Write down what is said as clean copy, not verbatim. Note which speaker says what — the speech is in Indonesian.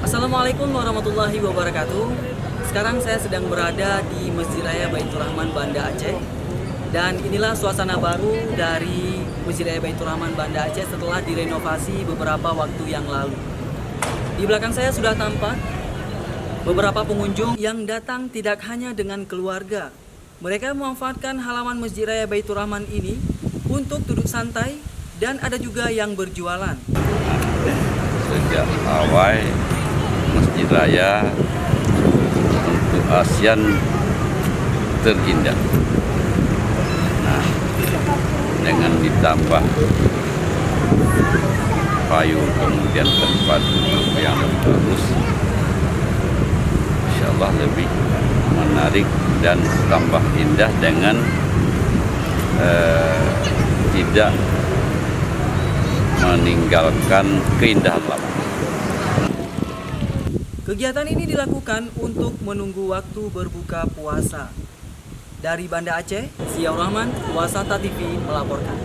Speaker 1: Assalamualaikum warahmatullahi wabarakatuh. Sekarang saya sedang berada di Masjid Raya Baitur Rahman Banda Aceh. Dan inilah suasana baru dari Masjid Raya Baitur Rahman Banda Aceh setelah direnovasi beberapa waktu yang lalu. Di belakang saya sudah tampak beberapa pengunjung yang datang tidak hanya dengan keluarga. Mereka memanfaatkan halaman Masjid Raya Baitur Rahman ini untuk duduk santai dan ada juga yang berjualan.
Speaker 2: Sejak awal Masjid Raya untuk ASEAN terindah. Nah, dengan ditambah payung kemudian tempat duduk yang bagus, insya Allah lebih menarik dan tambah indah dengan tidak meninggalkan keindahan lama.
Speaker 1: Kegiatan ini dilakukan untuk menunggu waktu berbuka puasa. Dari Banda Aceh, Ziaur Rahman, Wasata TV melaporkan.